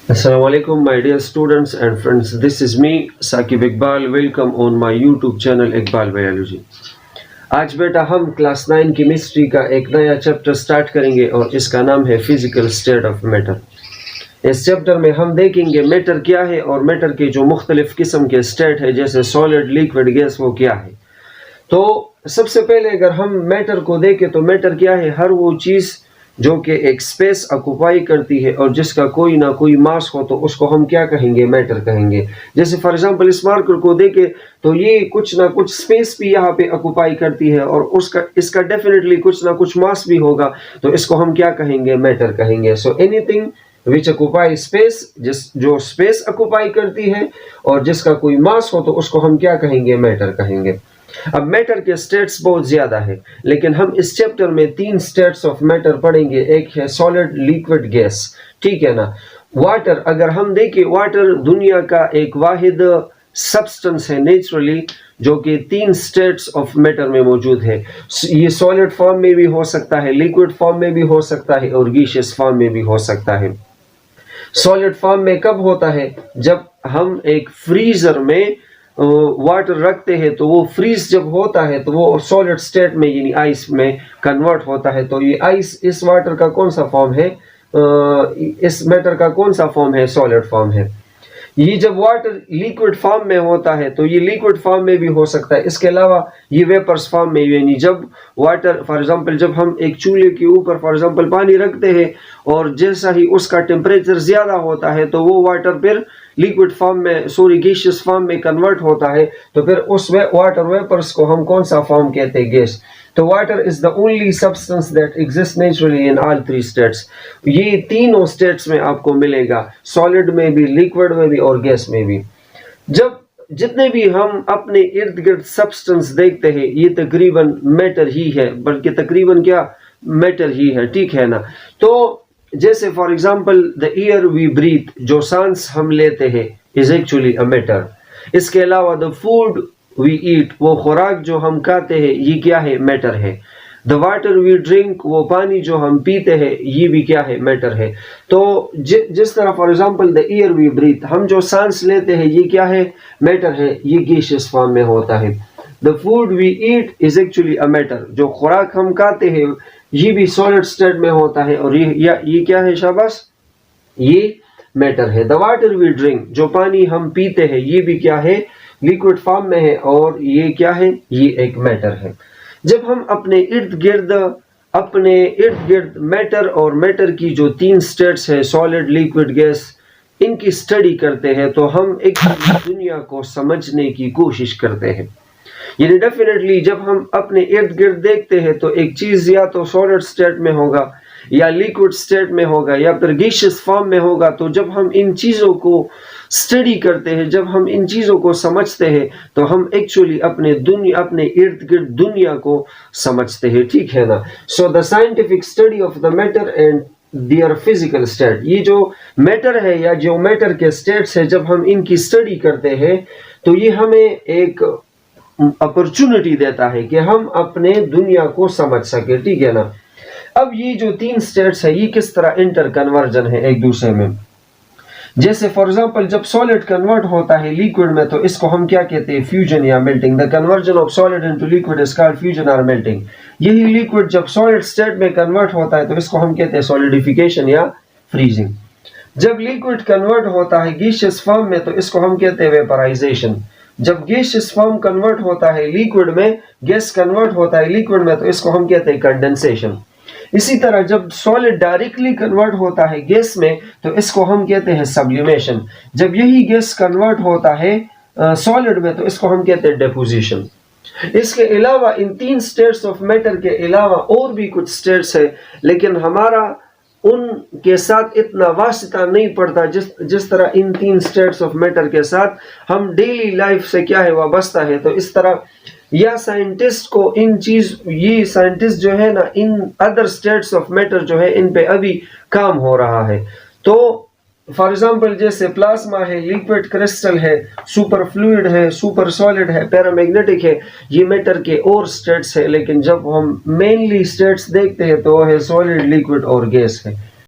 Assalamu alaikum, my dear students and friends. This is me, Saqib Iqbal. Welcome on my YouTube channel Iqbal Biology. आज बेटा हम class 9 chemistry का एक नया chapter start करेंगे और इसका नाम है फिजिकल स्टेट ऑफ मैटर। इस चैप्टर में हम देखेंगे मैटर क्या है और मैटर के जो मुख्तलिफ किस्म के स्टेट है जैसे सॉलिड, लिक्विड, गैस, वो क्या है। तो सबसे पहले अगर हम मैटर को देखें तो मैटर क्या है, हर वो चीज़ जो कि एक स्पेस ऑक्युपाई करती है और जिसका कोई ना कोई मास हो तो उसको हम क्या कहेंगे, मैटर कहेंगे। जैसे फॉर एग्जांपल इस मार्कर को देखें तो ये कुछ ना कुछ स्पेस भी यहाँ पे ऑक्युपाई करती है और इसका डेफिनेटली कुछ ना कुछ मास भी होगा, तो इसको हम क्या कहेंगे, मैटर कहेंगे। So anything which occupy space, जो स्पेस ऑक्युपाई करती है और जिसका कोई मास हो तो उसको हम क्या कहेंगे, मैटर कहेंगे। अब मैटर के स्टेट्स बहुत ज्यादा है, लेकिन हम इस चैप्टर में 3 स्टेट्स ऑफ मैटर पढ़ेंगे। एक है सॉलिड, लिक्विड, गैस, ठीक है ना। वाटर, अगर हम देखें वाटर दुनिया का एक वाहिद सब्सटेंस है नेचुरली जो कि 3 स्टेट्स ऑफ मैटर में मौजूद है। ये सॉलिड फॉर्म में भी हो सकता है, लिक्विड फॉर्म में भी हो सकता है और गैसियस फॉर्म में भी हो सकता है। सॉलिड फॉर्म में कब होता है, जब हम एक फ्रीजर में वाटर रखते हैं तो वो फ्रीज जब होता है तो वो सॉलिड स्टेट में यानी आइस में कन्वर्ट होता है। तो ये आइस इस वाटर का कौन सा फॉर्म है, इस मैटर का कौन सा फॉर्म है, सॉलिड फॉर्म है। ये जब वाटर लिक्विड फॉर्म में होता है तो ये लिक्विड फॉर्म में भी हो सकता है। इसके अलावा ये वेपर्स फॉर्म में, यानी जब वाटर फॉर एग्जांपल जब हम एक चूल्हे के ऊपर फॉर एग्जांपल पानी रखते हैं और जैसा ही उसका टेम्परेचर ज्यादा होता है तो वो वाटर फिर लिक्विड फॉर्म में गैसियस फॉर्म में कन्वर्ट होता है, तो फिर उस वाटर वेपर्स को हम कौन सा फॉर्म कहते हैं, गैस। तो water is the only substance that exist naturally in all 3 states. ये तीनों स्टेट्स में आपको मिलेगा, सॉलिड में भी, लिक्विड में भी और गैस में भी। जब जितने भी हम अपने इर्द गिर्द सब्सटेंस देखते हैं ये तकरीबन मैटर ही है, बल्कि तकरीबन क्या, मैटर ही है, ठीक है ना। तो जैसे for example the air we breathe, जो सांस हम लेते हैं, इज एक्चुअली अ मैटर। इसके अलावा द फूड वी ईट, वो खुराक जो हम खाते हैं ये क्या है, मैटर है। द वाटर वी ड्रिंक, वो पानी जो हम पीते हैं ये भी क्या है, मैटर है। तो जिस तरह for example the air we breathe, हम जो सांस लेते हैं ये क्या है, मैटर है, ये गैसियस फॉर्म में होता है। The food we eat is actually a matter, जो खुराक हम खाते हैं ये भी सॉलिड स्टेट में होता है और ये क्या है, शाबाश, ये मैटर है। द वाटर वी ड्रिंक, जो पानी हम पीते हैं ये भी क्या है, लिक्विड फॉर्म में है और ये क्या है, ये एक मैटर है। जब हम अपने इर्द गिर्द मैटर और मैटर की जो 3 स्टेट्स है, सॉलिड, लिक्विड, गैस, इनकी स्टडी करते हैं तो हम एक दुनिया को समझने की कोशिश करते हैं। यानी डेफिनेटली जब हम अपने इर्द गिर्द देखते हैं तो एक चीज या तो सॉलिड स्टेट में होगा या लिक्विड स्टेट में होगा या फिर गैसियस फॉर्म में होगा। तो जब हम इन चीजों को स्टडी करते हैं, जब हम इन चीजों को समझते हैं तो हम एक्चुअली अपने इर्द गिर्द दुनिया को समझते हैं, ठीक है ना। So the scientific study of the matter and their physical state, ये जो मैटर है या जो मैटर के स्टेट्स है, जब हम इनकी स्टडी करते हैं तो ये हमें एक अपॉर्चुनिटी देता है कि हम अपने दुनिया को समझ सके, ठीक है ना। अब ये जो 3 स्टेट्स है ये किस तरह इंटर कन्वर्जन है एक दूसरे में। जैसे फॉर एग्जांपल जब सॉलिड कन्वर्ट होता है लिक्विड में तो इसको हम क्या कहते हैं, फ्यूजन या melting. The conversion of solid into liquid is called fusion और मेल्टिंग। यही लिक्विड जब सॉलिड स्टेट में कन्वर्ट होता है तो इसको हम कहते हैं सॉलिडिफिकेशन या फ्रीजिंग। जब लिक्विड कन्वर्ट होता है गैसियस फॉर्म में तो इसको हम कहते हैं वेपराइजेशन। जब गैसियस फॉर्म कन्वर्ट होता है लिक्विड में, गैस कन्वर्ट होता है लिक्विड में तो इसको हम कहते हैं कंडेंसेशन। इसी तरह जब सॉलिड डायरेक्टली कन्वर्ट होता है गैस में तो इसको हम कहते हैं सब्लिमेशन। जब यही गैस कन्वर्ट होता है सॉलिड में तो इसको हम कहते हैं डिपोजिशन। इसके अलावा इन 3 स्टेट्स ऑफ मैटर के अलावा और भी कुछ स्टेट्स है, लेकिन हमारा उनके साथ इतना वास्ता नहीं पड़ता जिस तरह इन 3 स्टेट्स ऑफ मैटर के साथ हम डेली लाइफ से क्या है वाबस्ता है। तो इस तरह या साइंटिस्ट को ये साइंटिस्ट जो है ना in other states of matter जो है इन पे अभी काम हो रहा है। तो फॉर एग्जांपल जैसे प्लाज्मा है, लिक्विड क्रिस्टल है, सुपर फ्लूइड है, सुपर सॉलिड है, पैरामैग्नेटिक है, ये मैटर के और स्टेट्स है। लेकिन जब हम मेनली स्टेट्स देखते हैं तो वो है सॉलिड, लिक्विड और गैस है।